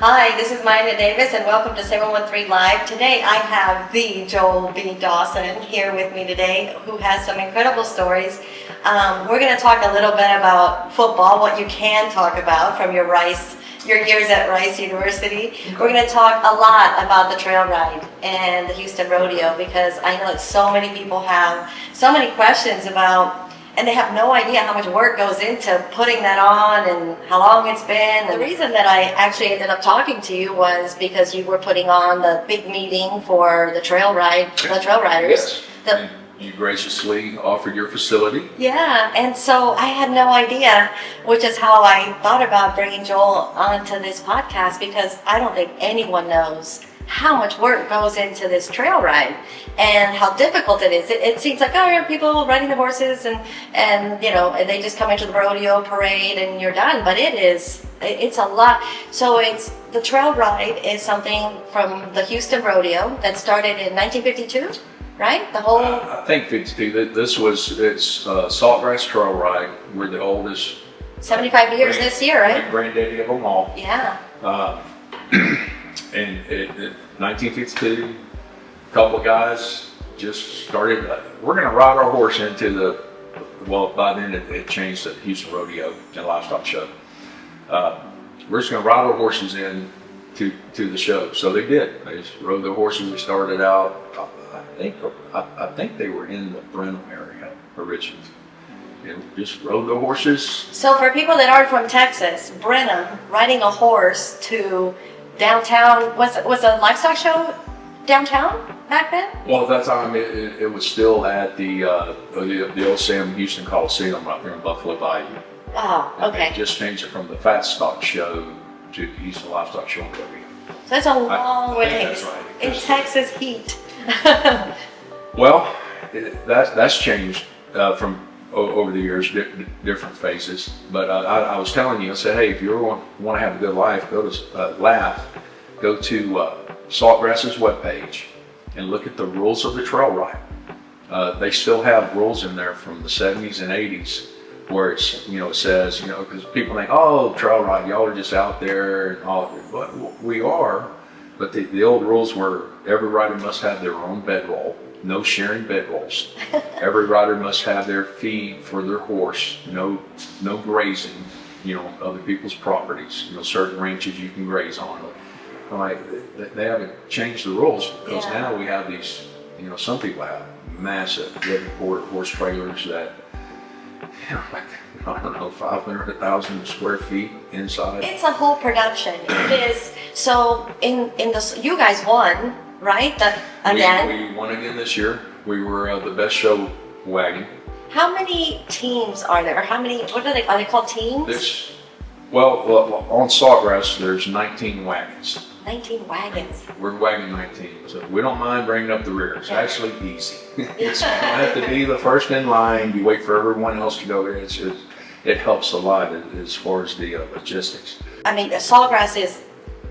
Hi, this is Maya Davis and welcome to 713 Live. Today I have the Joel B. Dawson here with me today who has some incredible stories. We're going to talk a little bit about football, what you can talk about from your years at Rice University. We're going to talk a lot about the trail ride and the Houston Rodeo because I know that so many people have so many questions about, and they have no idea how much work goes into putting that on and how long it's been. The reason that I actually ended up talking to you was because you were putting on the big meeting for the trail riders. Yes. And you graciously offered your facility. Yeah, and so I had no idea, which is how I thought about bringing Joel onto this podcast because I don't think anyone knows how much work goes into this trail ride and how difficult it is. It seems like, oh, people riding the horses and they just come into the rodeo parade and you're done. But it's a lot. So the trail ride is something from the Houston Rodeo that started in 1952, right? The whole... I think 52. It's Saltgrass Trail Ride. We're the oldest. 75 years this year, right? Granddaddy of them all. Yeah. And 1952, a couple of guys just started, we're going to ride our horse into by then it changed to Houston Rodeo and Livestock Show. We're just going to ride our horses in to the show. So they did. They just rode their horses. We started out, I think they were in the Brenham area originally. And just rode their horses. So for people that aren't from Texas, Brenham, riding a horse to downtown, was a livestock show downtown back then? Well, at that time, it was still at the old Sam Houston Coliseum right there in Buffalo Bayou. Oh, okay. And they just changed it from the Fat Stock Show to the Houston Livestock Show and Rodeo. So that's a long way. That's right. In Texas heat. Well, that's changed from over the years, different phases. But I was telling you, I said, hey, if you ever want to have a good life, go to Saltgrass's webpage and look at the rules of the trail ride. They still have rules in there from the 70s and 80s where it says, because people think, oh, trail ride, y'all are just out there and all. But we are, but the old rules were every rider must have their own bedroll. No sharing bedrolls. Every rider must have their feed for their horse. No grazing, other people's properties. Certain ranches you can graze on. They haven't changed the rules because now we have these. Some people have massive living quarter horse trailers that, I don't know, 500, 1,000 square feet inside. It's a whole production. It is. So you guys won. Right? We won again this year. We were the best show wagon. How many teams are there? What are they called teams? Well, on Saltgrass, there's 19 wagons. 19 wagons. We're wagon 19, so we don't mind bringing up the rear. It's actually easy. You don't have to be the first in line. You wait for everyone else to go there. It helps a lot as far as the logistics. I mean, Saltgrass is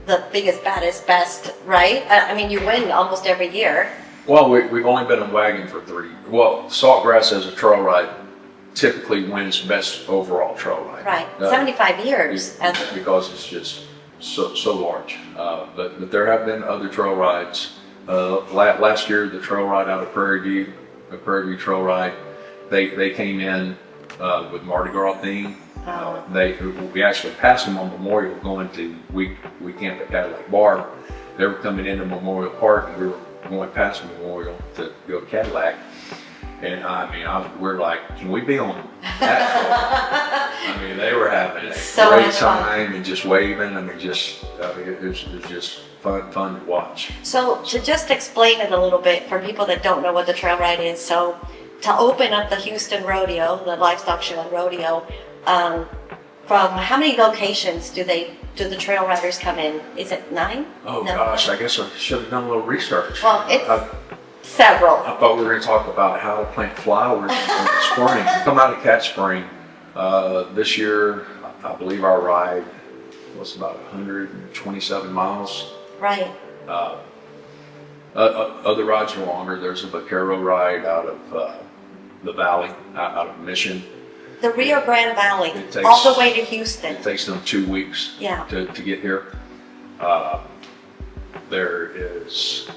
the biggest, baddest, best, right? I mean, you win almost every year. Well, we've only been a wagon for 3. Well, Saltgrass as a trail ride typically wins best overall trail ride. Right, 75 years. Because it's just so large. But there have been other trail rides. Last year, the trail ride out of Prairie View, the Prairie View Trail Ride, they came in with Mardi Gras theme. We actually passed them on Memorial going to we camped at Cadillac Bar. They were coming into Memorial Park and we were going past Memorial to go to Cadillac. And we're like, can we be on that? They were having a great time and just waving. It was just fun to watch. So to just explain it a little bit for people that don't know what the trail ride is. So to open up the Houston Rodeo, the Livestock Show and Rodeo, from how many locations do the trail riders come in? Is it 9? Oh no. Gosh, I guess I should have done a little research. Well, it's several. I thought we were going to talk about how to plant flowers in the spring. Come out of Cat Spring. This year, I believe our ride was about 127 miles. Right. Other rides are longer. There's a Vaquero ride out of the valley, out of Mission. The Rio Grande Valley, all the way to Houston. It takes them 2 weeks to get here. There is,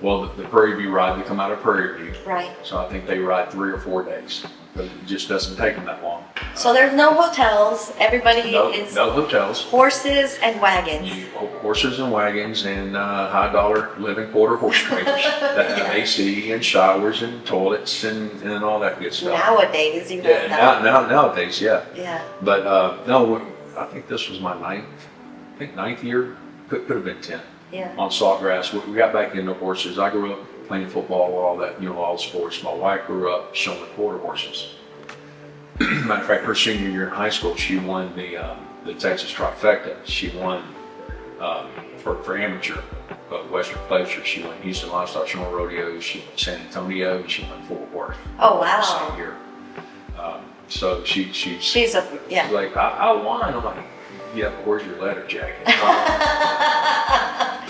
well, the Prairie View ride, they come out of Prairie View. Right. So I think they ride 3 or 4 days. But it just doesn't take them that long. So there's no hotels. Everybody is No hotels. horses and wagons. Horses and wagons and high dollar living quarter horse trailers that have AC and showers and toilets and all that good stuff. Nowadays, you Yeah, know. nowadays, yeah. Yeah. But no, I think this was my ninth year. Could have been 10. Yeah. On Saltgrass. We got back into horses. I grew up playing football, all that, all the sports. My wife grew up showing quarter horses. Matter of fact, her senior year in high school, she won the Texas trifecta. She won for amateur Western Pleasure. She won Houston Livestock Show and Rodeo. She won San Antonio. And she won Fort Worth. Oh wow. The same year. So She's like, I won. I'm like, yeah, but where's your leather jacket?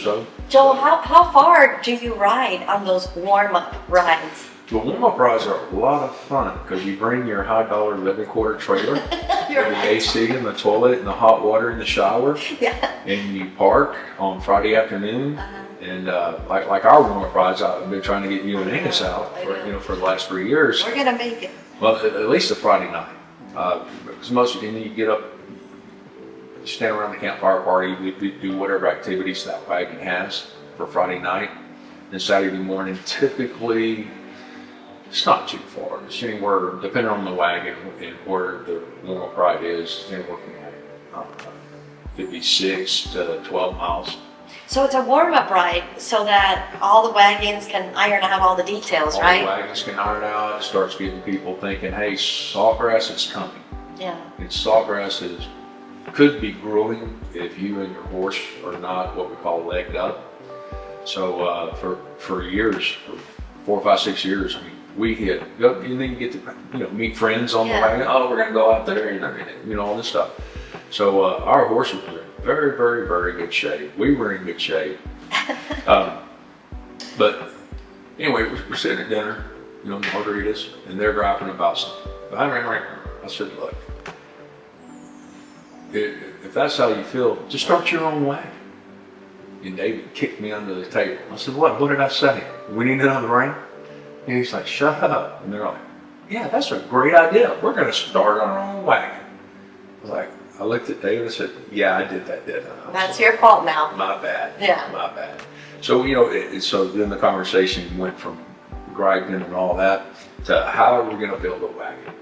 So, Joel, how far do you ride on those warm-up rides? the warm-up rides are a lot of fun because you bring your high dollar living quarter trailer with the AC and the toilet and the hot water and the shower. Yeah. And you park on Friday afternoon. And like our warm-up rides, I've been trying to get you and Angus out for the last 3 years. We're gonna make it. Well, at least a Friday night. Because most of you get up, stand around the campfire party, we do whatever activities that wagon has for Friday night. And Saturday morning, typically, it's not too far. It's anywhere, depending on the wagon and where the warm-up ride is, anywhere from could be 6 to 12 miles. So it's a warm-up ride so that all the wagons can iron out all the details, All right? the wagons can iron out. It starts getting people thinking, hey, Saltgrass is coming. Yeah. And Saltgrass could be grueling if you and your horse are not what we call legged up. So for years, for 4, 5, 6 years, I mean, we hit, and then you get to meet friends on the wagon. Oh, we're gonna go out there, and all this stuff. So our horses were in very, very, very good shape. We were in good shape. But anyway, we're sitting at dinner, margaritas, and they're griping about something. I said, look, if that's how you feel, just start your own wagon. And David kicked me under the table. I said, what did I say? We need another ring? And he's like, shut up. And they're like, yeah, that's a great idea. We're going to start our own wagon. I was like, I looked at David and said, yeah, I did that, didn't I? That's your fault now. My bad. Yeah. My bad. So, so then the conversation went from griping and all that to how are we going to build a wagon?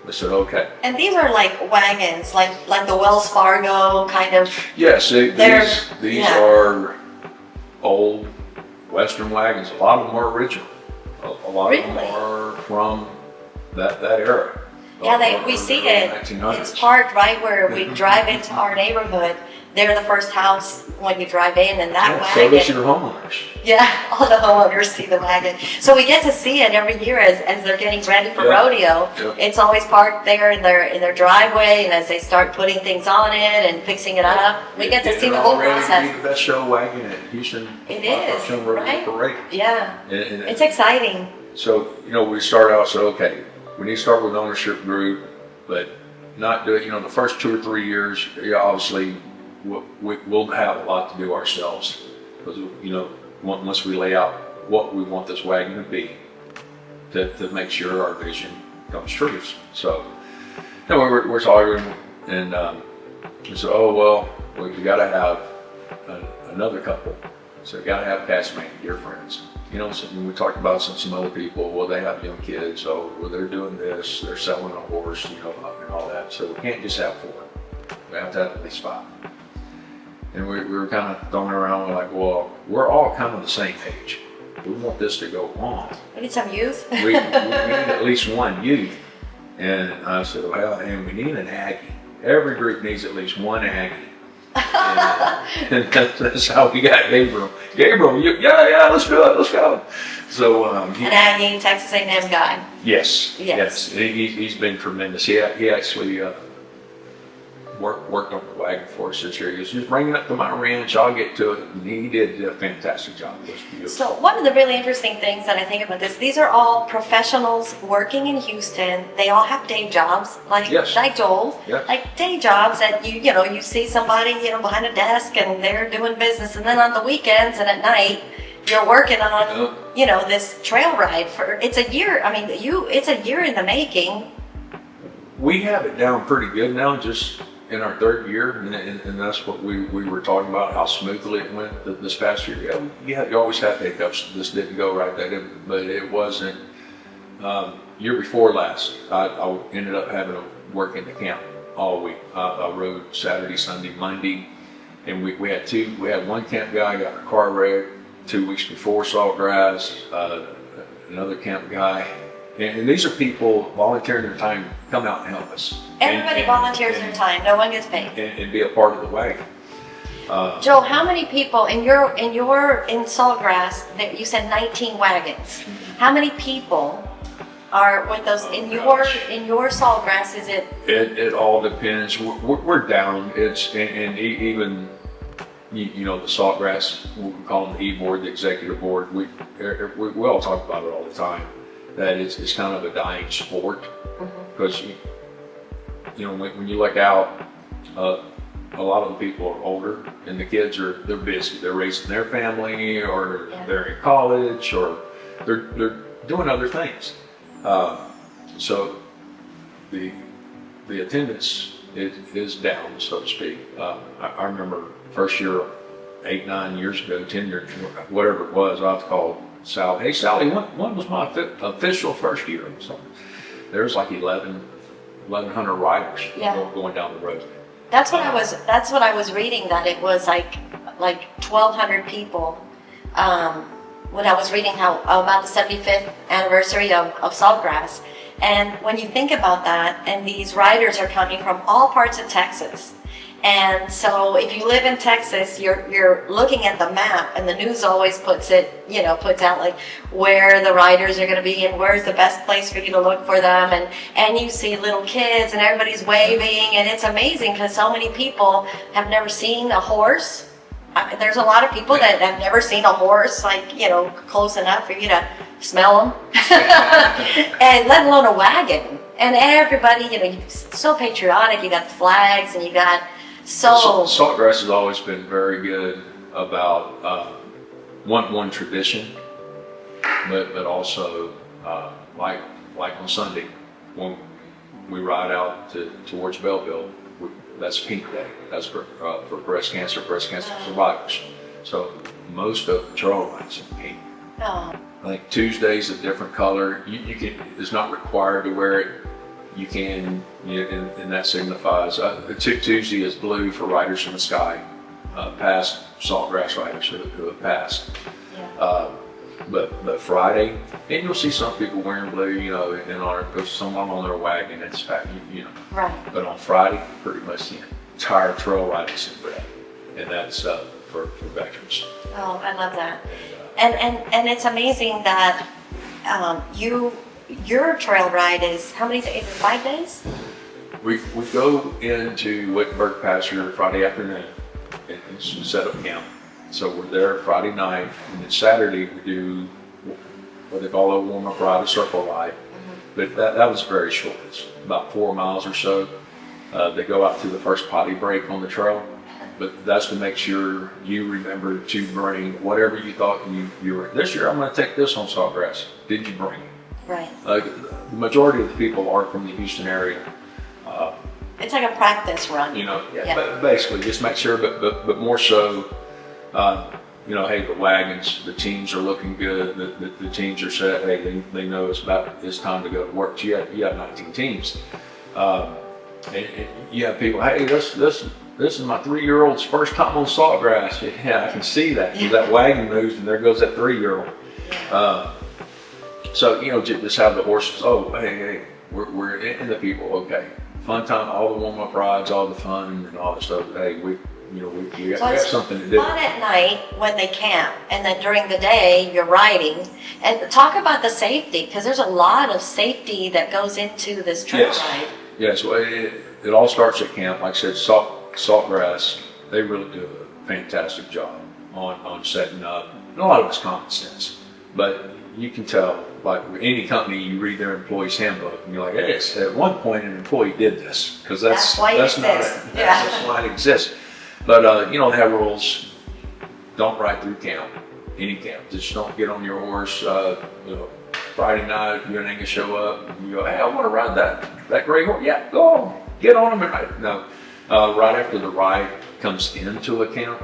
I said, okay. And these are like wagons, like the Wells Fargo kind of. Yes, these are old Western wagons. A lot of them are original. A lot of them are from that era. Yeah, we see it. 1900s. It's parked right where we drive into our neighborhood. They're the first house when you drive in, and that wagon. So does your homeowners. Yeah, all the homeowners see the wagon. So we get to see it every year as they're getting ready for rodeo. Yep. It's always parked there in their driveway, and as they start putting things on it and fixing it up, we get to see the whole process. The best show wagon at Houston. It is, right? Parade. Yeah, And it's exciting. So, we start out, so okay, we need to start with ownership group, but not do it, the first 2 or 3 years, obviously, we'll have a lot to do ourselves. Because, once we lay out what we want this wagon to be, to make sure our vision comes true. So, we're talking, and we said, oh, well, we got to have another couple. So, we got to have castmate, dear friends. We talked about some other people. Well, they have young kids, so they're doing this, they're selling a horse, and all that. So we can't just have 4. We have to have at least 5. And we were kind of throwing around, like, well, we're all kind of the same age. We want this to go on. We need some youth. we need at least one youth. And I said, well, and we need an Aggie. Every group needs at least one Aggie. And that's how we got Gabriel. Gabriel, yeah, let's do it, let's go. So an Aggie, Texas A&M guy. Yes. He's been tremendous. He actually worked on the wagon for us this year. He was just bring it up to my ranch. I'll get to it. And he did a fantastic job. It was beautiful. So one of the really interesting things that I think about this, these are all professionals working in Houston. They all have day jobs, like Joel, like day jobs that you see somebody behind a desk and they're doing business, and then on the weekends and at night you're working on this trail ride for it's a year. I mean, it's a year in the making. We have it down pretty good now, just in our third year, and that's what we were talking about, how smoothly it went this past year. You always have hiccups. This didn't go right, but it wasn't. Year before last, I ended up having to work in the camp all week. I rode Saturday, Sunday, Monday, and we had one camp guy got a car wreck 2 weeks before Saltgrass, another camp guy. And these are people volunteering their time to come out and help us. Everybody volunteers their time. No one gets paid. And be a part of the wagon. Joel, how many people in Saltgrass? You said 19 wagons. How many people are with those in your Saltgrass? Is it? It all depends. We're down. And even the Saltgrass, we call them the E-board, the executive board. We all talk about it all the time. That it's kind of a dying sport, because when you look out, a lot of the people are older, and the kids they're busy. They're raising their family, or they're in college, or they're doing other things. So the attendance is down, so to speak. I remember first year, 8, 9 years ago, 10 years, whatever it was, I've called Sally. Hey Sally, when was my official first year? So there's like 1,100 riders going down the road. That's what I was reading, that it was like 1,200 people. When I was reading about the 75th anniversary of Saltgrass, and when you think about that, and these riders are coming from all parts of Texas. And so if you live in Texas, you're looking at the map, and the news always puts out like where the riders are going to be and where's the best place for you to look for them. And you see little kids and everybody's waving, and it's amazing because so many people have never seen a horse. There's a lot of people that have never seen a horse, close enough for you to smell them, and let alone a wagon. And everybody, so patriotic. You got the flags, and you got Saltgrass has always been very good about one tradition, but also like on Sunday when we ride out towards Belleville. That's Pink Day. That's for breast cancer survivors. So most of the trail rides in pink. Oh. I think Tuesday's a different color. You can. It's not required to wear it. You can, and that signifies. Tuesday is blue for riders in the sky, past Saltgrass riders who have passed. Yeah. But Friday, and you'll see some people wearing blue, in honor because someone on their wagon it's Right. But on Friday, pretty much the entire trail riding is in red, and that's for veterans. Oh, I love that. And it's amazing that your trail ride is how many days? 5 days? We go into Wittenberg pasture Friday afternoon and set up camp. So we're there Friday night, and then Saturday we do what they call a warm-up ride, a circle ride. But that was very short. It's about 4 miles or so. They go out to the first potty break on the trail, but that's to make sure you remember to bring whatever you thought you were. This year I'm going to take this on Saltgrass. Did you bring it? Right. The majority of the people are from the Houston area. It's like a practice run. But basically just make sure, but more so, hey, the wagons, the teams are looking good. The teams are set. Hey, they know it's time to go to work. You have 19 teams, and you have people. Hey, this is my 3-year-old's first time on Saltgrass. Yeah, I can see that because that wagon moves, and there goes that 3-year-old. So just have the horses. Oh, hey, we're in the people. Okay, fun time. All the warm-up rides, all the fun, and all that stuff. Hey, we have something to do. Fun at night when they camp, and then during the day you're riding. And talk about the safety, because there's a lot of safety that goes into this trail ride. Yes, well, it all starts at camp. Like I said, Saltgrass, they really do a fantastic job on setting up. And a lot of it's common sense, but you can tell, like any company, you read their employee's handbook and you're like, hey, at one point an employee did this, because that's why it not exists. it. That's why it exists. But you know, they have rules. Don't ride through camp, any camp. Just don't get on your horse. You know, Friday night, you're gonna show up. And you go, hey, I want to ride that gray horse. Yeah, go on, get on him and ride. No, right after the ride comes into a camp,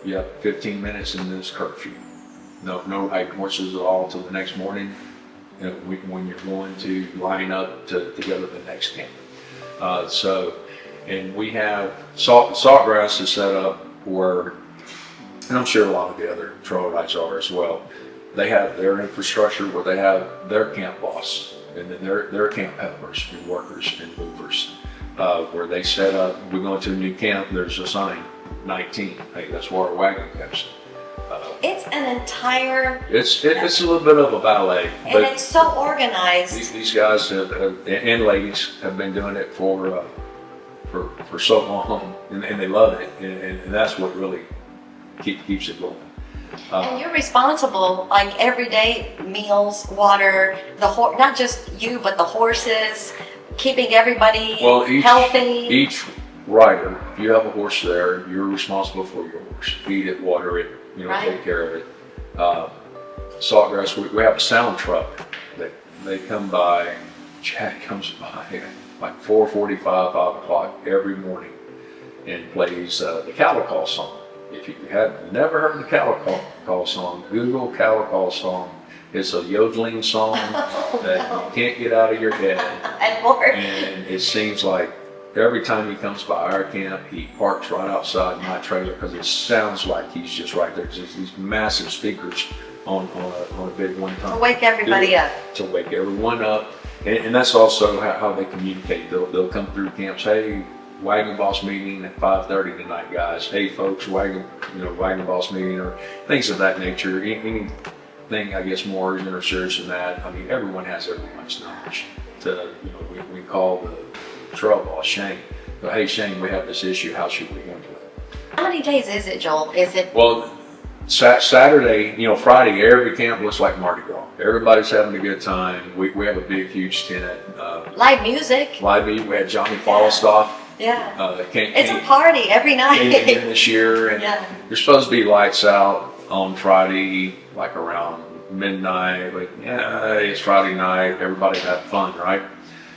you have 15 minutes and there's curfew. No riding horses at all until the next morning, you know, when you're going to line up to go to the next camp. And we have Saltgrass is set up where, and I'm sure a lot of the other trail rides are as well. They have their infrastructure where they have their camp boss, and then their camp helpers and workers and movers, where they set up. We go into a new camp. There's a sign, 19. Hey, that's where our wagon goes. It's an entire. It's a little bit of a ballet, and it's so organized. These guys and ladies have been doing it for so long, and they love it, and that's what really keeps it going. And you're responsible, like everyday meals, water, not just you, but the horses, keeping everybody healthy. Each rider, if you have a horse there, you're responsible for your horse. Feed it, water it, take care of it. Saltgrass, we have a sound truck that they come by. Chad comes by like 4:45, 5 o'clock every morning and plays the cattle call song. If you have never heard the cattle call song, Google cattle call song. It's a yodeling song that you can't get out of your head. And it seems like every time he comes by our camp, he parks right outside my trailer because it sounds like he's just right there. Because there's these massive speakers on a big one ton. To wake everybody up. To wake everyone up. And that's also how they communicate. They'll come through camps. Hey, Wagon Boss meeting at 5:30 tonight, guys. Hey, folks, Wagon Boss meeting, or things of that nature. Anything, I guess, more urgent or serious than that. I mean, everyone has everyone's numbers. We call the trail boss, Shane. But hey, Shane, we have this issue. How should we handle it? How many days is it, Joel? Is it? Well, Saturday, Friday, every camp looks like Mardi Gras. Everybody's having a good time. We have a big, huge tent. Live music. We had Johnny Falstaff. Yeah. It's a party every night. Came in this year, and there's supposed to be lights out on Friday, like around midnight. Like, it's Friday night. Everybody had fun, right?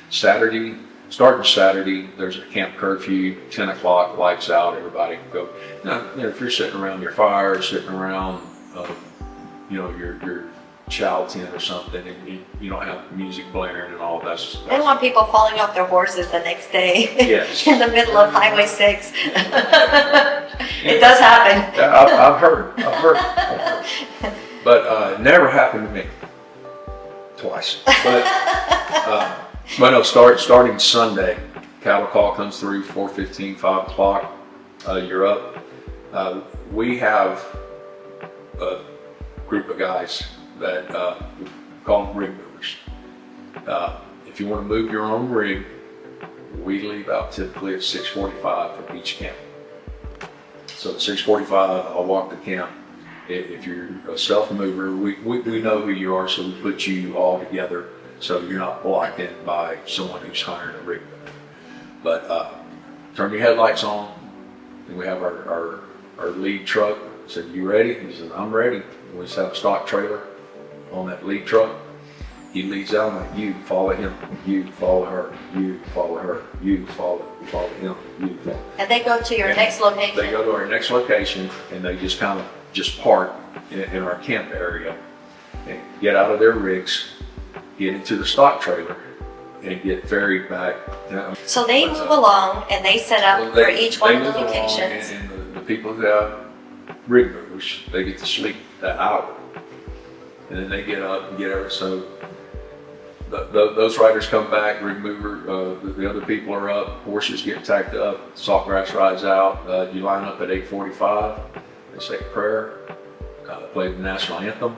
Starting Saturday, there's a camp curfew, 10 o'clock, lights out, everybody can go. Now, if you're sitting around your fire, sitting around, your child tent or something, and you don't have music blaring and all that. They don't want people falling off their horses the next day. Yes. In the middle of Highway 6. It does happen. Yeah, I've heard. But never happened to me. Twice. But no, starting Sunday, cattle call comes through 4:15, 5 o'clock. You're up. We have a group of guys that we call them rig movers. If you want to move your own rig, we leave out typically at 6:45 from each camp. So at 6:45, I'll walk the camp. If you're a self-mover, we know who you are, so we put you all together so you're not blocked in by someone who's hiring a rig mover. But turn your headlights on. Then we have our lead truck. I said, you ready? He said, I'm ready. We just have a stock trailer on that lead truck. He leads out, I'm like, you follow him, you follow her, you follow her, you follow him, you follow. And they go to your next location. They go to our next location, and they just kind of park in our camp area and get out of their rigs, get into the stock trailer, and get ferried back. So they move along and they set up for each one of the locations. And the people who have rig movers, they get to sleep that hour. And then they get up and get everything. So those riders come back, rig mover, the other people are up, horses get tacked up, Saltgrass rides out. You line up at 8:45, they say a prayer, play the national anthem,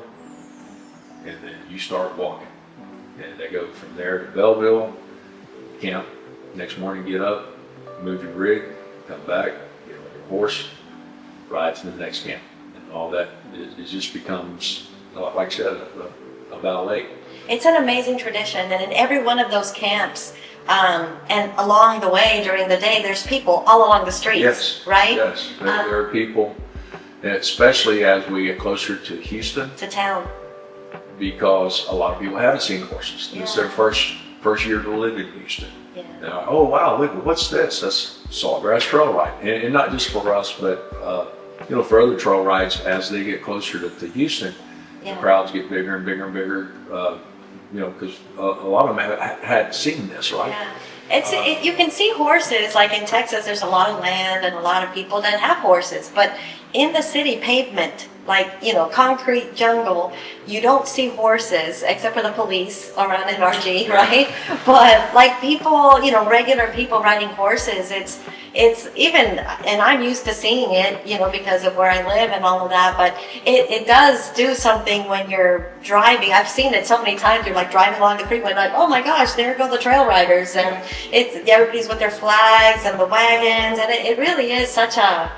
and then you start walking. And they go from there to Belleville camp. Next morning, get up, move your rig, come back, get on your horse, ride to the next camp. And all that, it just becomes, like I said, a ballet. It's an amazing tradition, and in every one of those camps, and along the way during the day, there's people all along the streets, Yes, right? yes. There are people, and especially as we get closer to Houston, To town. because a lot of people haven't seen horses. It's Yeah. their first year to live in Houston. Yeah. They're like, oh wow, look, what's this? That's Saltgrass Trail Ride, and not just for us, but for other trail rides. As they get closer to Houston, Yeah. the crowds get bigger and bigger and bigger. Because a lot of them hadn't seen this, right? Yeah. You can see horses, like in Texas, there's a lot of land and a lot of people that have horses, but in the city pavement, like, concrete jungle, you don't see horses except for the police around NRG, right? But like people, regular people riding horses, it's even, and I'm used to seeing it, because of where I live and all of that, but it does do something when you're driving. I've seen it so many times. You're like driving along the freeway, like, oh my gosh, there go the trail riders, and everybody's with their flags and the wagons, and it really is such a,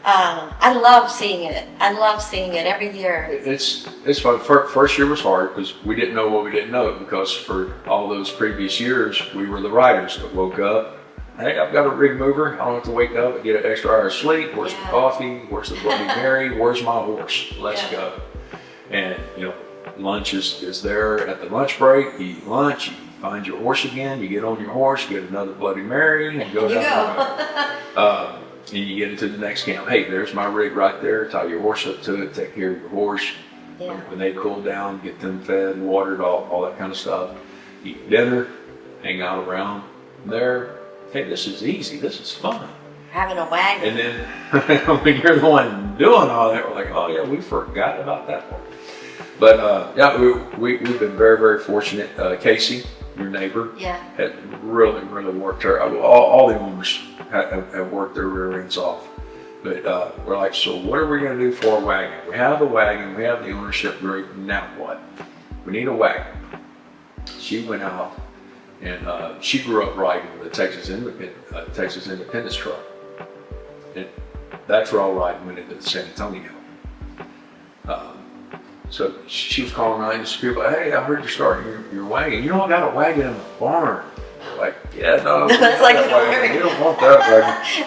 I love seeing it. I love seeing it every year. It's fun. First year was hard because we didn't know what we didn't know, because for all those previous years we were the riders that woke up. Hey, I've got a rig mover. I don't have to wake up and get an extra hour of sleep. Where's the coffee? Where's the Bloody Mary? Where's my horse? Let's go. And lunch is there at the lunch break. You eat lunch. You find your horse again. You get on your horse. Get another Bloody Mary and go down. And you get into the next camp. Hey, there's my rig right there. Tie your horse up to it. Take care of your horse. Yeah. When they cool down, get them fed, watered, all that kind of stuff. Eat dinner. Hang out around there. Hey, this is easy. This is fun. Having a wagon. And then when you're the one doing all that, we're like, oh yeah, we forgot about that part. But we've been very, very fortunate. Casey, your neighbor, had really, really worked her. All the owners have worked their rear ends off. But we're like, so what are we going to do for a wagon? We have the wagon. We have the ownership group. Now what? We need a wagon. She went out. And she grew up riding the Texas Independence truck. And that trail ride went into San Antonio. So she was calling around and people, hey, I heard you're starting your wagon. I got a wagon in the barn. We're like, yeah, no, that's like we don't want that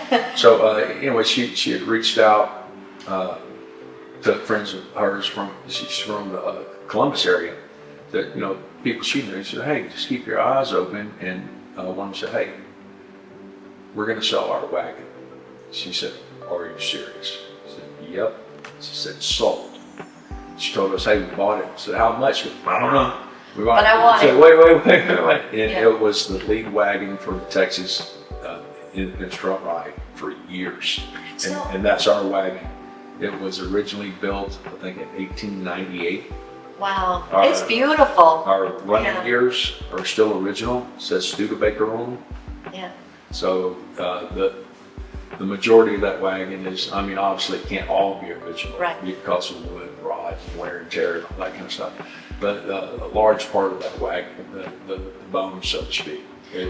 wagon. So anyway, she had reached out to friends of hers she's from the Columbus area, that people she knew. She said, hey, just keep your eyes open. And one said, hey, we're going to sell our wagon. She said, are you serious? I said, yep. She said, sold. She told us, hey, we bought it. I said, how much? I don't know. We bought it. I want said, wait. And it was the lead wagon for the Texas Independence Truck Ride for years. And that's our wagon. It was originally built, I think, in 1898. Wow, it's beautiful. Our running gears are still original. It says Studebaker on them. Yeah. So the majority of that wagon is, obviously it can't all be original, right? Because of wood, rods, wear and tear, and all that kind of stuff. But a large part of that wagon, the bones, so to speak.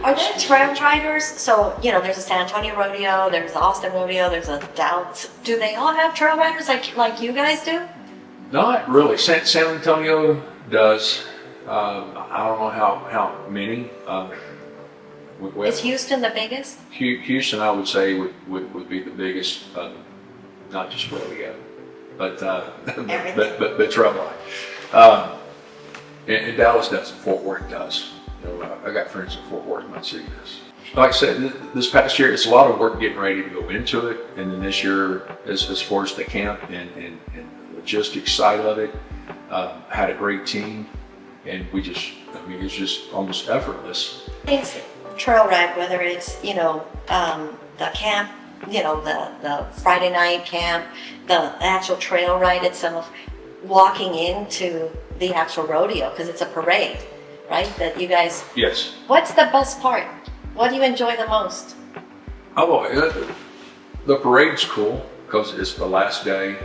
Are there trail riders? So there's a San Antonio rodeo, there's the Austin rodeo, there's a Dallas. Do they all have trail riders like you guys do? Not really. San Antonio does. I don't know how many. Is Houston the biggest? Houston, I would say, would be the biggest, not just rodeo, but trail ride. And Dallas does. Fort Worth does. I got friends in Fort Worth, my city does. Like I said, this past year, it's a lot of work getting ready to go into it, and then this year, as far as the camp and logistics side of it, had a great team, and it's just almost effortless. It's trail ride, whether it's the camp, the Friday night camp, the actual trail ride itself, walking into the actual rodeo, because it's a parade, right? That you guys. Yes. What's the best part? What do you enjoy the most? Oh, the parade's cool because it's the last day.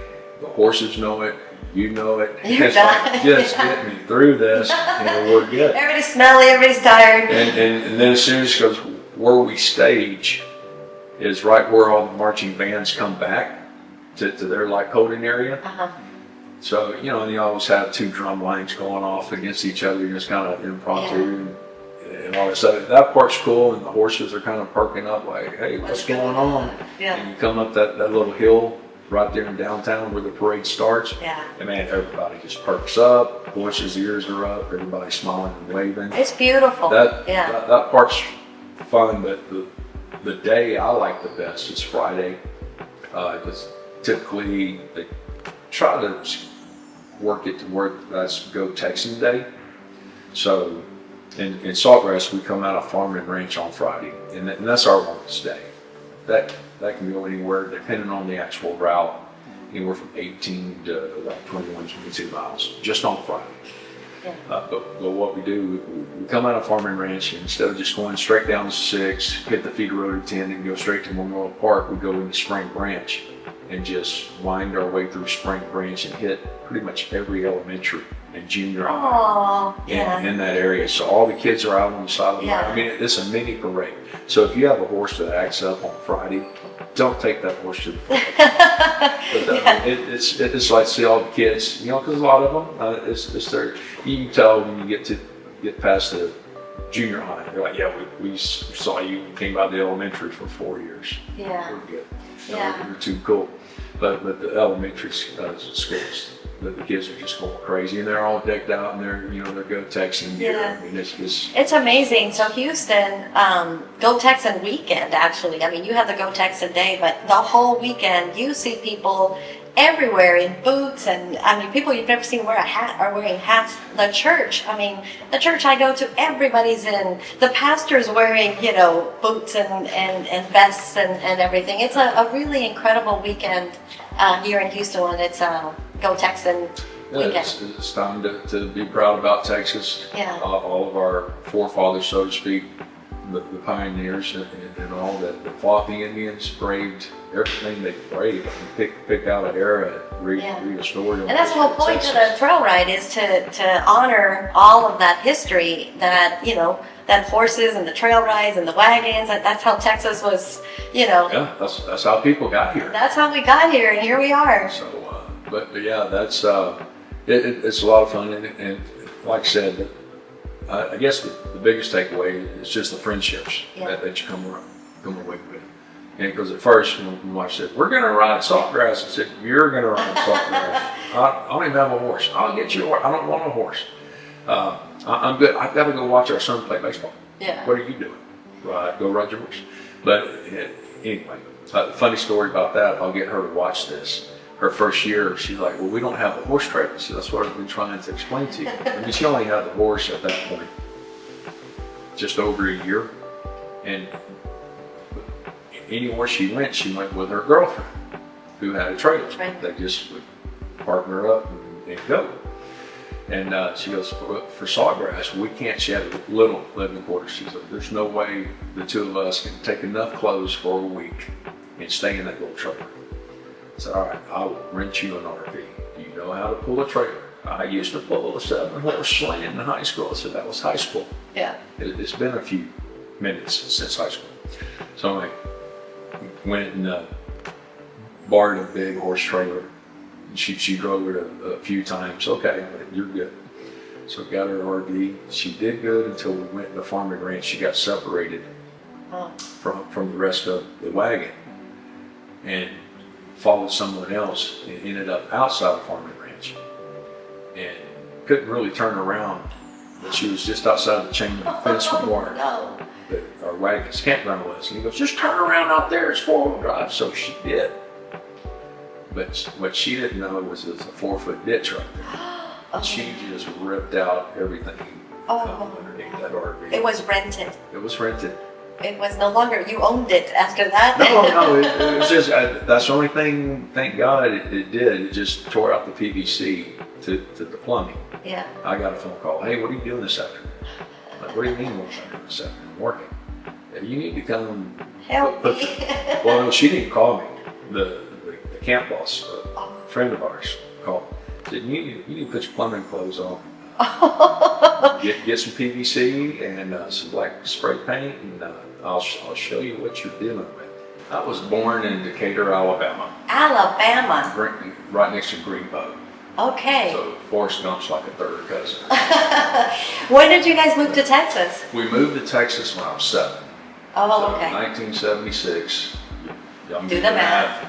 The horses know it. You know it. It's like, just get me through this, and we're good. Everybody's smelly. Everybody's tired. And then as soon as she goes, where we stage is right where all the marching bands come back to their like holding area. So, you know, and you always have two drum lines going off against each other, just kind of impromptu and all that stuff. That part's cool, and the horses are kind of perking up like, hey, what's going on? And you come up that little hill right there in downtown where the parade starts. And man, everybody just perks up, horses' ears are up, everybody's smiling and waving. It's beautiful. That part's fun, but the day I like the best is Friday. Because typically they try to work it to where that's Go Texan Day. So in Saltgrass, we come out of Farm and Ranch on Friday, and that's our longest day. That can go anywhere depending on the actual route, anywhere from 18 to about 21, 22 miles just on Friday. But what we do, we come out of Farm and Ranch, and instead of just going straight down to 6, hit the feeder road at 10, and go straight to Memorial Park, we go into Spring Branch and just wind our way through Spring Branch and hit pretty much every elementary and junior high in that area. So all the kids are out on the side of the road. I mean, it's a mini parade. So if you have a horse that acts up on Friday, don't take that horse to the parade. It's like see all the kids, you know, because a lot of them, it's their. You can tell when you get past the junior high, they're like, yeah, we saw you and came out of the elementary for 4 years. We're good. You're too cool. But the elementary schools, the kids are just going crazy, and they're all decked out in their, you know, their Go Texan gear. I mean, it's amazing. So Houston, Go Texan weekend, actually. I mean, you have the Go Texan day, but the whole weekend, you see people everywhere in boots, and I mean, people you've never seen wear a hat are wearing hats. The church, I mean, the church I go to, everybody's in. The pastor's wearing, you know, boots and vests and everything. It's a really incredible weekend here in Houston when it's Go Texan weekend. It's time to be proud about Texas. All of our forefathers, so to speak, the pioneers and all that fought the Indians, braved everything they braved. Pick out an era, read a story. And that's the whole point of the trail ride, is to honor all of that history, that, you know, that horses and the trail rides and the wagons. That's how Texas was, you know. Yeah, that's how people got here. That's how we got here, and here we are. So, but yeah, that's it's a lot of fun, and like I said, I guess the biggest takeaway is just the friendships that you come away with. And because at first, when my wife said, we're going to ride Saltgrass, I said, you're going to ride Saltgrass. I don't even have a horse. I'll get you a horse. I don't want a horse. I'm good. I've got to go watch our son play baseball. What are you doing? Go ride your horse. But anyway, funny story about that, I'll get her to watch this. Her first year, she's like, well, we don't have a horse trailer. So that's what I've been trying to explain to you. I mean, she only had the horse at that point just over a year. And anywhere she went with her girlfriend who had a trailer. They just would partner up and go. And she goes, for Sawgrass, we can't shed a little living quarters. She said, there's no way the two of us can take enough clothes for a week and stay in that little trailer. I said, all right, I'll rent you an RV. Do you know how to pull a trailer? I used to pull a 7-horse slant in high school. I said, that was high school. It's been a few minutes since high school. So I went and borrowed a big horse trailer. She drove it a few times. Okay, you're good. So got her RV. She did good until we went to Farm and Ranch. She got separated from the rest of the wagon and followed someone else and ended up outside of Farm and Ranch and couldn't really turn around. But she was just outside the chain link fence from where our wagon's campground was. And he goes, just turn around out there, it's 4-wheel drive. So she did. But what she didn't know was it was a 4-foot ditch right there. And she just ripped out everything underneath that RV. It was rented. It was rented. It was no longer, you owned it after that? No, it was just, that's the only thing, thank God it did. It just tore out the PVC to the plumbing. I got a phone call. Hey, what are you doing this afternoon? I'm like, what do you mean what am I doing this afternoon? I'm working. You need to come help me. Well, no, she didn't call me. The camp boss, a friend of ours, called. Said, you need to put your plumbing clothes on. Get some PVC and some black spray paint and I'll show you what you're dealing with. I was born in Decatur, Alabama. Alabama. Right next to Greenbow. Okay. So Forrest Gump's like a third cousin. When did you guys move to Texas? We moved to Texas when I was 7. Oh, So okay. 1976. Y'all Do do the math.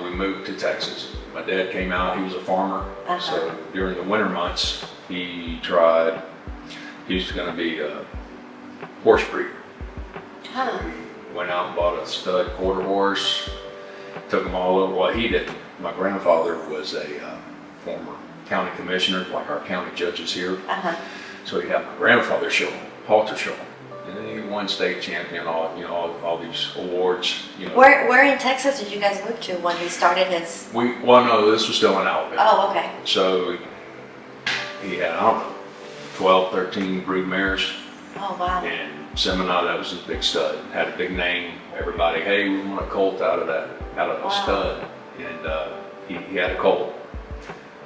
We moved to Texas. My dad came out, he was a farmer. So during the winter months, he was going to be a horse breeder. Huh. So we went out and bought a stud quarter horse, took them all over. Well, he didn't. My grandfather was a former county commissioner, like our county judges here. So he had my grandfather show him, halter show him. And then he won state champion, all these awards. Where in Texas did you guys move to when he started his? No, this was still in Alabama. Oh, okay. So he had, I don't know, 12, 13 brood mares. Oh, wow. And Semina, that was his big stud. Had a big name. Everybody, hey, we want a colt out of a stud. And he had a colt.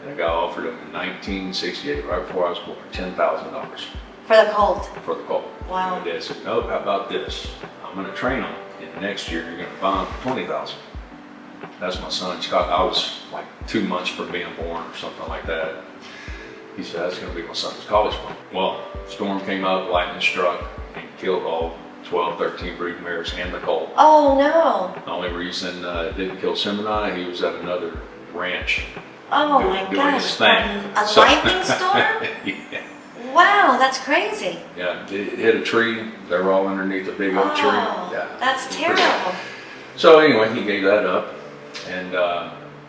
And a guy offered him in 1968, right before I was born, $10,000. For the colt? For the colt. Wow. And my dad said, no, how about this? I'm going to train him. And next year, you're going to buy him for $20,000. That's my son, Scott. I was like 2 months from being born or something like that. He said, that's going to be my son's college fund. Well, storm came up, lightning struck, and killed all 12, 13 brood mares and the colt. Oh, no. The only reason it didn't kill Semini, he was at another ranch. Oh, my doing his gosh. thing. A lightning storm? Yeah. Wow, that's crazy. Yeah, it hit a tree. They were all underneath a big oak tree. Yeah, that's terrible. So anyway, he gave that up. And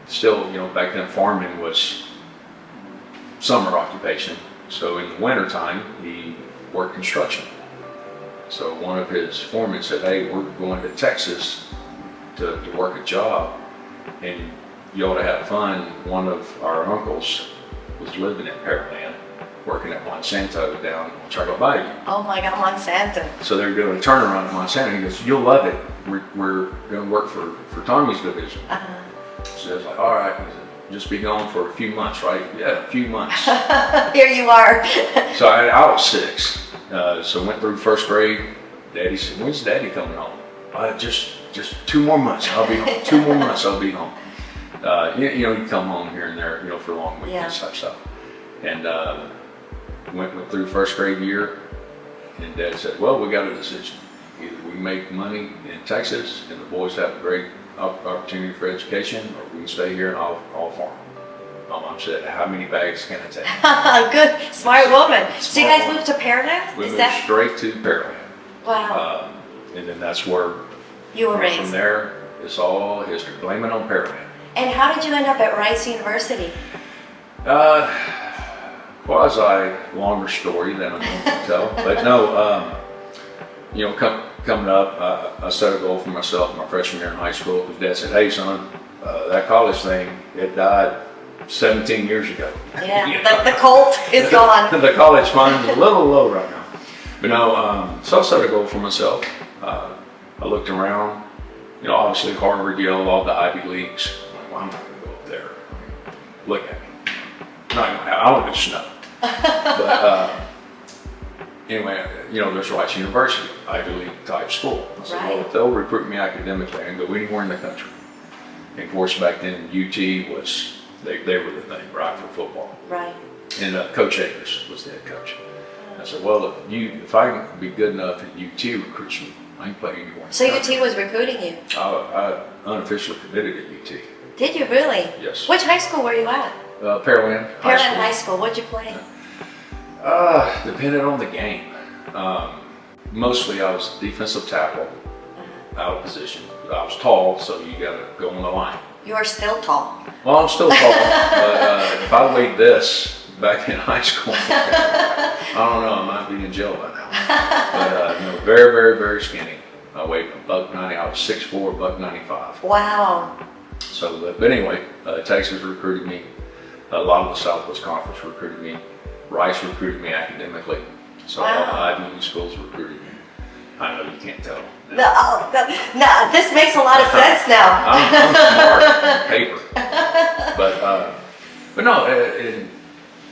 still, back then farming was summer occupation. So in the wintertime, he worked construction. So one of his foremen said, hey, we're going to Texas to work a job, and you ought to have fun. One of our uncles was living in Pearland, working at Monsanto down on Charlotte Bayou. Oh my God, Monsanto. So they're doing a turnaround at Monsanto. He goes, you'll love it. We're going to work for Tommy's division. So I was like, all right. He said, just be gone for a few months, right? Yeah, a few months. Here you are. So I was 6. So went through first grade. Daddy said, when's Daddy coming home? Just 2 more months. I'll be home. 2 more months. I'll be home. You come home here and there, for long weekends type stuff. And went through first grade year. And Dad said, well, we got a decision. Either we make money in Texas and the boys have a great opportunity for education, or we can stay here and I'll farm. My mom said, how many bags can I take? Good, smart woman. So you guys moved to Pearland? We moved straight to Pearland. Wow. And then that's where you were raised. From there, it's all history. Blame it on Pearland. And how did you end up at Rice University? Quasi longer story than I'm going to tell. But no, coming up, I set a goal for myself my freshman year in high school, because Dad said, hey son, that college thing, it died 17 years ago. Yeah, the Colt is gone. The college fund is a little low right now. But no, so I set a goal for myself. I looked around, obviously Harvard, Yale, all the Ivy Leagues. I'm like, well, I'm not going to go up there. Look at me. I don't do snow. But anyway, there's Rice University, Ivy League type school. I said, well, if they'll recruit me academically, I can go anywhere in the country. And of course, back then, UT was, they were the thing, right, for football. Right. And Coach Akers was the head coach. I said, well, if I can be good enough at UT recruits me, I can play anywhere. So UT was recruiting you? I unofficially committed at UT. Did you really? Yes. Which high school were you at? Pearland High School. What'd you play? Depended on the game. Mostly I was defensive tackle, out of position. I was tall, so you got to go on the line. You are still tall. Well, I'm still tall, but if I weighed this back in high school, I don't know, I might be in jail by now. But very, very, very skinny. I weighed $190. I was 6'4", $195. Wow. So, but anyway, Texas recruited me. A lot of the Southwest Conference recruited me. Rice recruited me academically. So all the Ivy League schools recruited me. I know you can't tell. No, this makes a lot of sense now. I'm smart on paper. But no,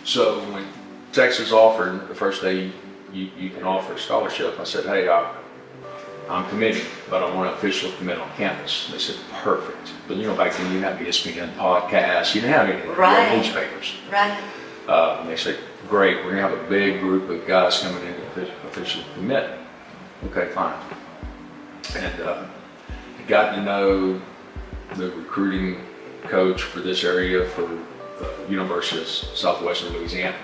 so when Texas offered, the first day you can offer a scholarship. I said, hey, I'm committing, but I want to officially commit on campus. They said, perfect. But back then you didn't have ESPN podcasts, you didn't have anything, you had newspapers. Right. And they said, great, we're going to have a big group of guys coming in to officially commit. Okay, fine. And got to know the recruiting coach for this area for the University of Southwestern Louisiana,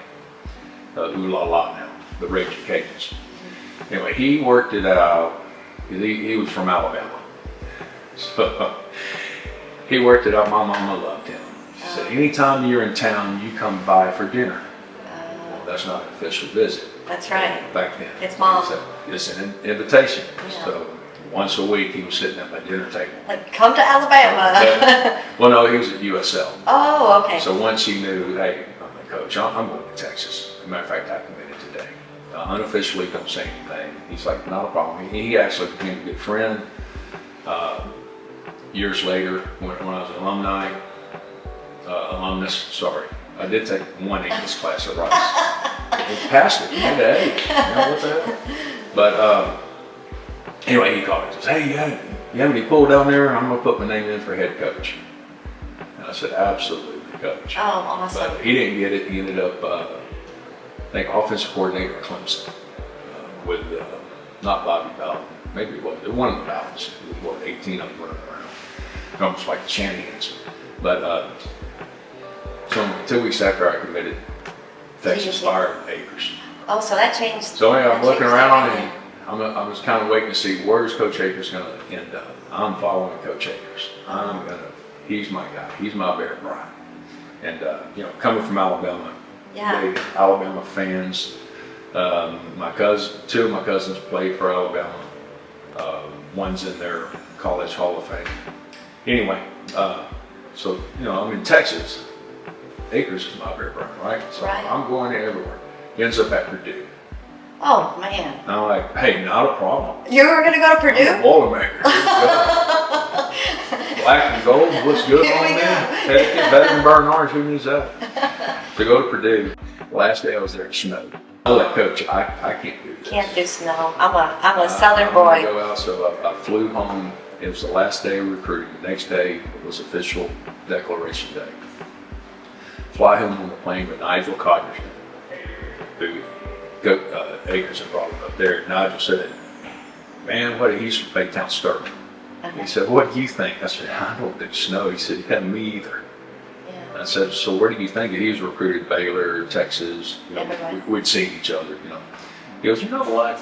ooh la la now, the Raging Cajuns. Anyway, he worked it out. He was from Alabama. So he worked it out. My mama loved him. She said, anytime you're in town, you come by for dinner. Well, that's not an official visit. That's right. Back then. It's mom. It's an invitation. Yeah. So once a week, he was sitting at my dinner table. Like, come to Alabama. Well, no, he was at USL. Oh, okay. So once he knew, hey, I'm the coach, I'm going to Texas. As a matter of fact, I committed today. Unofficially, don't say anything. He's like, not a problem. He actually became a good friend. Years later, when I was an alumnus, I did take one English class at Rice. I passed it, what the hell? But anyway, he called me and says, hey, you have any pull down there? I'm going to put my name in for head coach. And I said, absolutely, coach. Oh, awesome. But he didn't get it. He ended up, I think, offensive coordinator at Clemson with not Bobby Bowden. Maybe it was one of the Bowdens. It was 18 of them running around. Almost like the Shanahan's. But so 2 weeks after I committed, Texas fired Akers. Oh, so that changed. So anyway, I'm looking around and I was kind of waiting to see where's Coach Akers going to end up. I'm following Coach Akers. He's my guy. He's my bear bride. And coming from Alabama, big Alabama fans. Two of my cousins played for Alabama. One's in their college Hall of Fame. Anyway, so I'm in Texas. Akers is my bear bride, right? So I'm going everywhere. He ends up at Purdue. Oh man. And I'm like, hey, not a problem. You were gonna go to Purdue? I'm a Boilermaker. Black and gold looks good on me. Better than burning orange. Who needs that? To go to Purdue. Last day I was there, it snowed. I was like, Coach, I can't do this. Can't do snow. I'm a Southern boy. Go out, so I flew home. It was the last day of recruiting. The next day was official declaration day. Fly home on the plane with Nigel Codger, who Akers had brought him up there. Nigel said, man, he's from Baytown Sterling. He said, what do you think? I said, I don't do snow. He said, yeah, me either. Yeah. I said, so where do you think? He was recruited Baylor, Texas. We'd seen each other, He goes, you know what?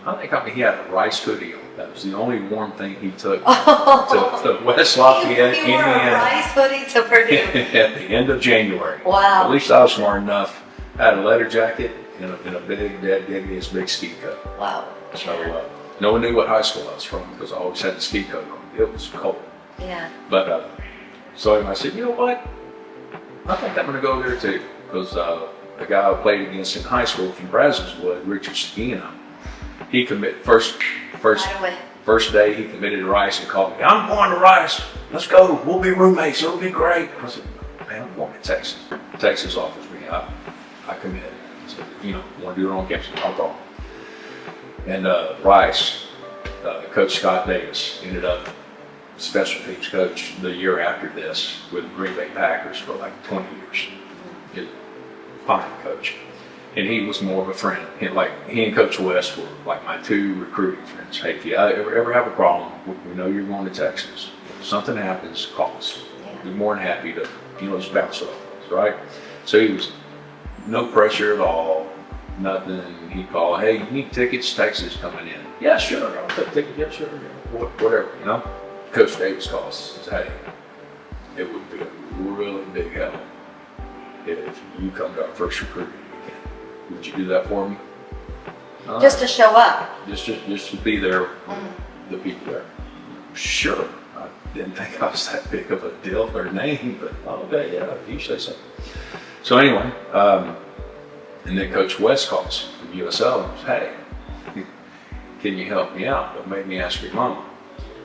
I think he had a Rice hoodie on. That was the only warm thing he took to West Lafayette, Indiana. He wore a Rice hoodie to Purdue. At the end of January. Wow. At least I was smart enough. I had a leather jacket and a big, Dad gave me his big ski coat. Wow. So no one knew what high school I was from because I always had the ski coat on. It was cold. Yeah. But so I said, you know what? I think I'm going to go there too because the guy I played against in high school from Brazzenswood, Richard Seguina, he committed first day he committed to Rice and called me. I'm going to Rice. Let's go. We'll be roommates. It'll be great. I said, man, I'm going to Texas. Texas offers me. I committed. I said, want to do it on campus? I'll go. And Rice, Coach Scott Davis, ended up special teams coach the year after this with the Green Bay Packers for like 20 years. Fine coach. And he was more of a friend. He and Coach West were like my two recruiting friends. Hey, if you ever have a problem, we know you're going to Texas. If something happens, call us. We'd be more than happy to, just bounce it off us, right? So he was no pressure at all, nothing. He'd call, hey, you need tickets, Texas coming in. Yeah, sure, I'll take tickets, yeah, sure, whatever, Coach Davis calls, says, hey, it would be a really big help if you come to our first recruiting weekend. Would you do that for me? Just to show up. Just to be there with the people there. Sure. I didn't think I was that big of a deal or name, but okay, yeah, you say so. So anyway, and then Coach West calls from USL and says, hey, can you help me out? Don't make me ask your mama.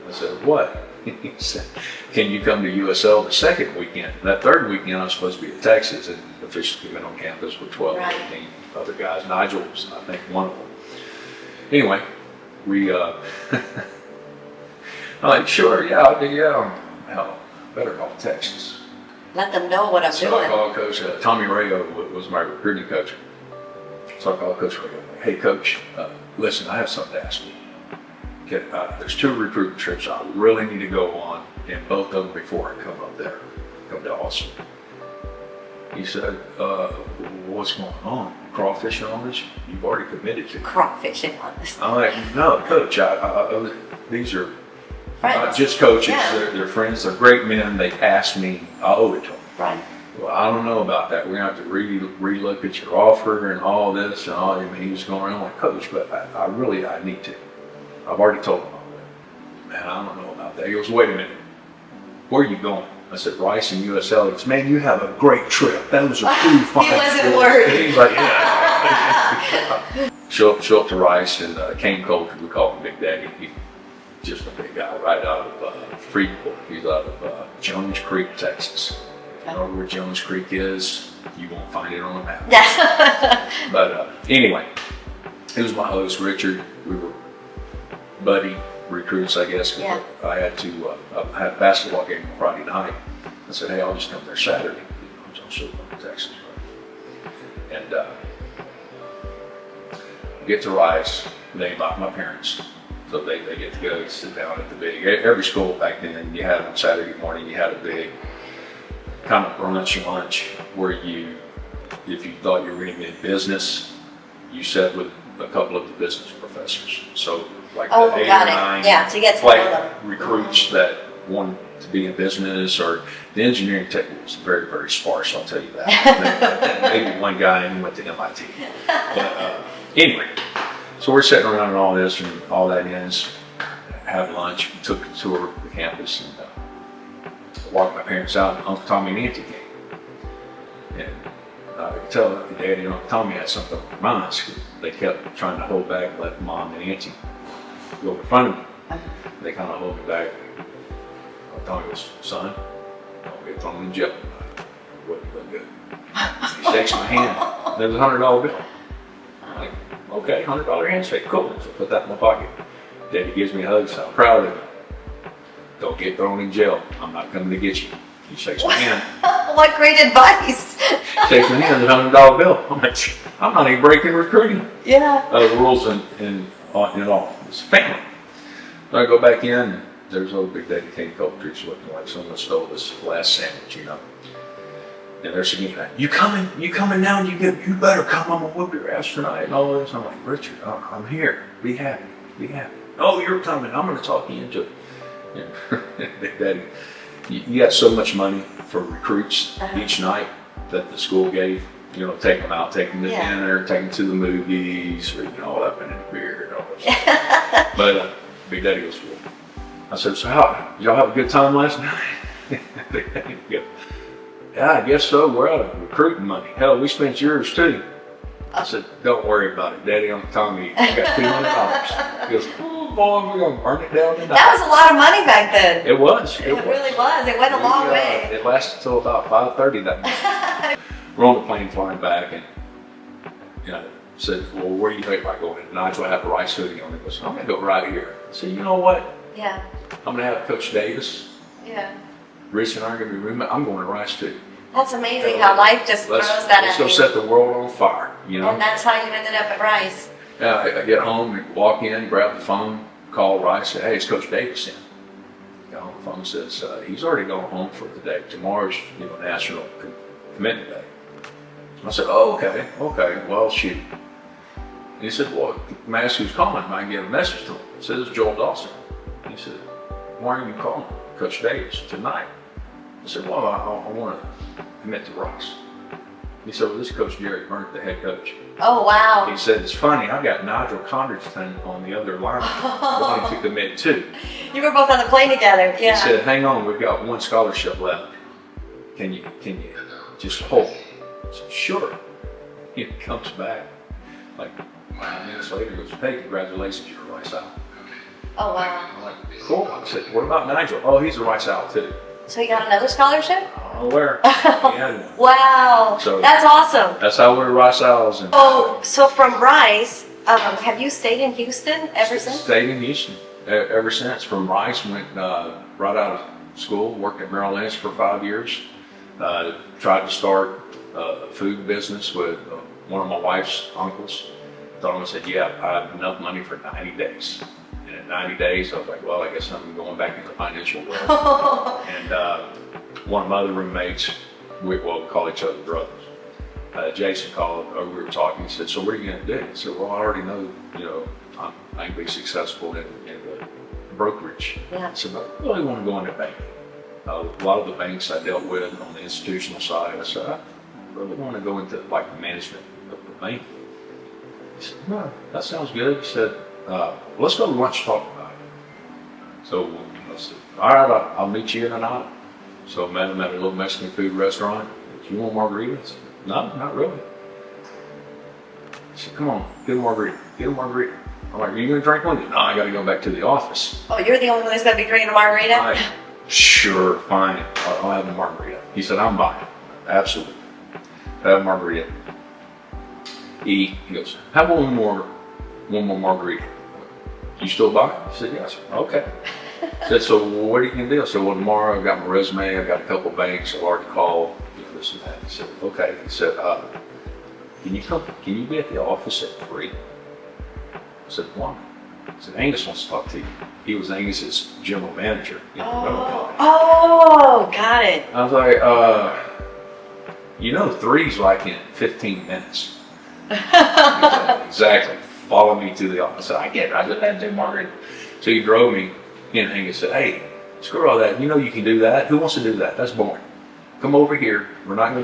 I said, what? He said, can you come to USL the second weekend? That third weekend I was supposed to be at Texas and officially been on campus with 12 and 15. other guys. Nigel was, I think, one of them. Anyway, we, I'm like, sure, yeah, I'll do, yeah. Hell, better call Texas. Let them know what I'm So doing. I called Coach, Tommy Rayo was my recruiting coach. So I called Coach Rayo, like, hey Coach, listen, I have something to ask you. Okay, there's 2 recruiting trips I really need to go on, and both of them before I come up there, come to Austin. He said, what's going on? Crawfish on this? You've already committed to. Crawfishing on this. I'm like, no, Coach, these are Friends. not just coaches, Yeah. they're friends, they're great men. They asked me, I owe it to them. Right. Well, I don't know about that. We're going to have to re-look at your offer and all this and all. I mean, he was going around like, Coach, but I need to. I've already told him all that. Man, I don't know about that. He goes, wait a minute. Where are you going? I said, Rice and USL. He goes, man, you have a great trip. Those are 2 fine He wasn't trips. worried. He's like, yeah. show up to Rice and Kane Coulter, we call him Big Daddy. He's just a big guy right out of Freeport. He's out of Jones Creek, Texas. If you know where Jones Creek is, you won't find it on the map. But anyway, it was my host, Richard. We were buddy recruits, I guess. Yeah. I had I had a basketball game on Friday night. I said, hey, I'll just come there Saturday. I'm still going to Texas. Right? And get to Rice. They invite my parents. So they get to go sit down at the big, every school back then, you had on Saturday morning, you had a big kind of brunch lunch where you, if you thought you were going to be in business, you sat with a couple of the business professors. So like the 8 or 9 to get to like know them. recruits that wanted to be in business, or the engineering tech was very, very sparse, I'll tell you that. Maybe one guy went to MIT. But anyway, so we're sitting around and all this, and all that ends, have lunch, took a tour of the campus, and walked my parents out, and Uncle Tommy and Auntie came. And I could tell that Daddy and Uncle Tommy had something on their minds. They kept trying to hold back, let Mom and Auntie go in front of me. They kind of hold me back. Uncle Tommy was, son, don't get thrown in jail. Wouldn't look good. He shakes my hand. There's a $100 bill. I'm like, okay, $100 handshake, cool. So I put that in my pocket. Daddy gives me a hug, so I'm proud of him. Don't get thrown in jail. I'm not coming to get you. He shakes my hand. What great advice. Shakes my hand, there's a $100 bill. I'm like, I'm not even breaking recruiting Yeah. rules in all. It's family. So I go back in, and there's old Big Daddy Kane Coulter looking like someone stole this last sandwich, you know. And they're saying, you coming now? You better come. I'm gonna whoop your ass tonight and all this. I'm like, Richard, I'm here. Be happy. Oh, you're coming. I'm gonna talk you into it. And Big Daddy, you got so much money for recruits each night that the school gave. You know, take them out, take them to dinner, take them to the movies, you know, all up in the beer and all that. But Big Daddy goes, well, I said, so how? Did y'all have a good time last night? Big Daddy goes, yeah, I guess so. We're out of recruiting money. Hell, we spent yours too. I said, don't worry about it. Daddy, I'm telling you, I got $200. He goes, oh boy, we're going to burn it down tonight. That was a lot of money back then. It was. It really was. It went a long way. It lasted until about 5:30 that night. We're on the plane flying back, and said, well, where do you think about going? And Nigel had a Rice hoodie on. He goes, I'm going to go right here. I said, you know what? Yeah. I'm going to have Coach Davis. Yeah. Rich and I are going to be roommates. I'm going to Rice too. That's amazing how life just throws that Let's at go you. set the world on fire, you know? And that's how you ended up at Rice. Yeah, I get home, walk in, grab the phone, call Rice, say, hey, it's Coach Davis in. Got on the phone, says, he's already gone home for the day. Tomorrow's, National Commitment Day. I said, oh, okay, well, shoot. And he said, well, may I ask who's calling? I can get a message to him. I said, it's Joel Dawson. He said, why are you calling Coach Davis tonight? I said, well, I want to commit to Rice. He said, well, this is Coach Jerry Burnt, the head coach. Oh, wow. He said, it's funny, I got Nigel Condrington on the other line wanting to commit too. You were both on the plane together. Yeah. He said, hang on, we've got one scholarship left. Can you just hold? I said, sure. He comes back like 5 minutes later, he goes, hey, congratulations, you're a Rice Owl. Oh, wow. I'm like, cool. I said, what about Nigel? Oh, he's a Rice Owl too. So you got another scholarship? I don't know where. Yeah. Wow, So- that's awesome. That's how we're Rice Owls. And So from Rice, have you stayed in Houston ever since? stayed in Houston ever since. From Rice, went right out of school, worked at Merrill Lynch for 5 years. Tried to start a food business with one of my wife's uncles. Told him, I said, yeah, I have enough money for 90 days. And at 90 days, I was like, well, I guess I'm going back into financial world. And one of my other roommates, we call each other brothers. Jason called, or we were talking, he said, so what are you going to do? I said, well, I already know, I can be successful in the brokerage. Yeah. I said, but I really want to go into banking. A lot of the banks I dealt with on the institutional side, I said, I really want to go into like the management of the bank. He said, no, that sounds good. He said, let's go to lunch and talk about it. So I said, all right, I'll meet you in an hour. So I met him at a little Mexican food restaurant. Do you want margaritas? No, not really. He said, come on, get a margarita, get a margarita. I'm like, are you going to drink one? No, I got to go back to the office. Oh, you're the only one that's going to be drinking a margarita? Sure, fine, I'll have a margarita. He said, I'm buying. Absolutely. Have a margarita. He goes, have one more margarita. You still buy it? He said, yes. Okay. I said, so what are you going to do? I said, well, tomorrow I've got my resume, I've got a couple banks I've already called, this and that. He said, okay. He said, can you be at the office at 3? I said, why? He said, Angus wants to talk to you. He was Angus's general manager in the rental company. Oh, got it. I was like, 3's like in 15 minutes. He said, exactly. Follow me to the office. I said, I get it. I just had to do margarita. So he drove me in, and Angus said, hey, screw all that. You know you can do that. Who wants to do that? That's boring. Come over here. We're not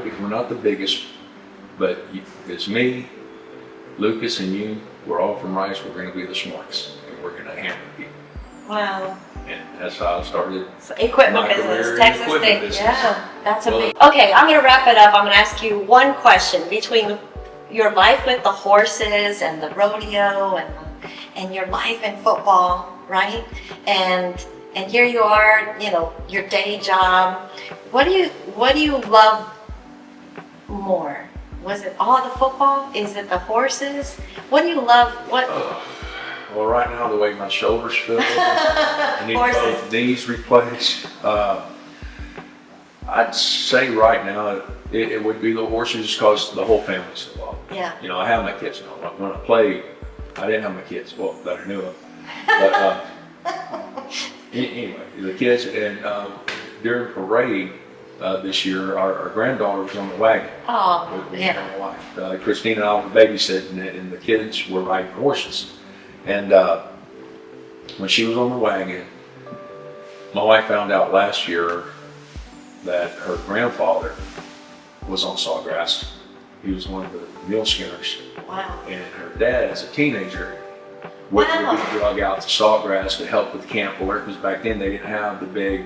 the biggest, but it's me, Lucas, and you. We're all from Rice. We're going to be the smartest, and we're going to hammer people. Wow. And that's how I started. So equipment my career business, in Texas equipment State. business. Yeah, that's amazing. Okay, I'm going to wrap it up. I'm going to ask you one question between your life with the horses and the rodeo and your life in football, right? And here you are, your day job. What do you love more? Was it all the football? Is it the horses? What do you love? Well, right now, the way my shoulders feel, I need both knees replaced. I'd say right now it would be the horses because the whole family's involved. Yeah. I have my kids now. When I played, I didn't have my kids, well, that I knew of. But anyway, the kids, and during parade this year, our granddaughter was on the wagon. Oh, with yeah. my wife. Christina and I were babysitting, and the kids were riding horses. And when she was on the wagon, my wife found out last year that her grandfather was on Sawgrass. He was one of the mule skinners. Wow. And her dad, as a teenager, would be drug out to Sawgrass to help with camp work, because back then they didn't have the big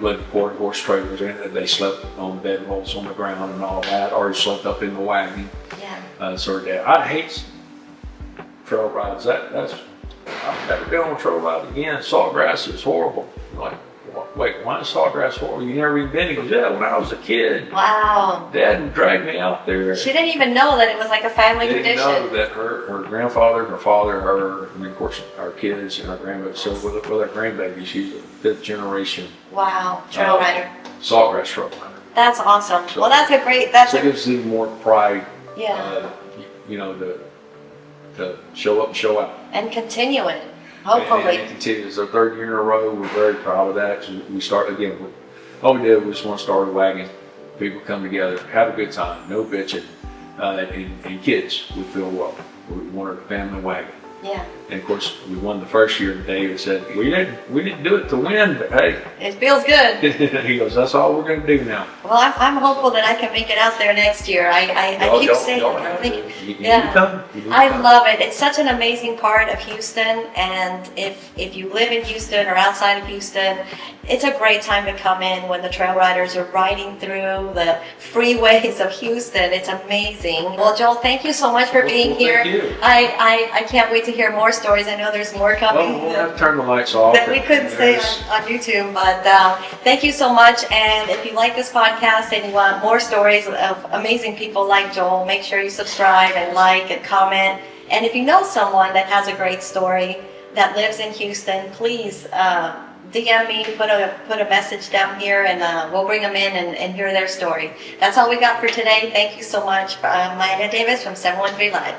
living quarter horse trailers, and they slept on bedrolls on the ground and all that, or slept up in the wagon. Yeah. So her dad, I hate trail rides. That's I've never been on a trail ride again. Sawgrass is horrible. I'm like, wait, why is Sawgrass horrible? You never even been? He goes, yeah, when I was a kid. Wow. Dad dragged me out there. She didn't even know that it was like a family tradition. Didn't know that her grandfather, her father, her, and of course our kids and our grandbaby. So with our grandbaby, she's a 5th generation. Wow, trail rider. Sawgrass trail rider. That's awesome. So, well, that's a great. So it gives them more pride. Yeah. To show up and show out. And continue it. Hopefully. And it continues. Our 3rd year in a row. We're very proud of that. We started again. All we did was want to start a wagon. People come together, have a good time, no bitching, and kids would feel well. We wanted a family wagon. Yeah. And of course, we won the first year. And David said, "We didn't do it to win, but hey, it feels good." He goes, "That's all we're going to do now." Well, I'm hopeful that I can make it out there next year. I keep saying, I love it. It's such an amazing part of Houston, and if you live in Houston or outside of Houston, it's a great time to come in when the trail riders are riding through the freeways of Houston. It's amazing. Well, Joel, thank you so much for being here. Thank you. I can't wait to hear more stories. I know there's more coming. Well, we'll have to turn the lights off. That we couldn't say on YouTube, but thank you so much. And if you like this podcast and you want more stories of amazing people like Joel, make sure you subscribe and like and comment. And if you know someone that has a great story that lives in Houston, please DM me, put a message down here, and we'll bring them in and hear their story. That's all we got for today. Thank you so much. Maya Davis from 713 Live.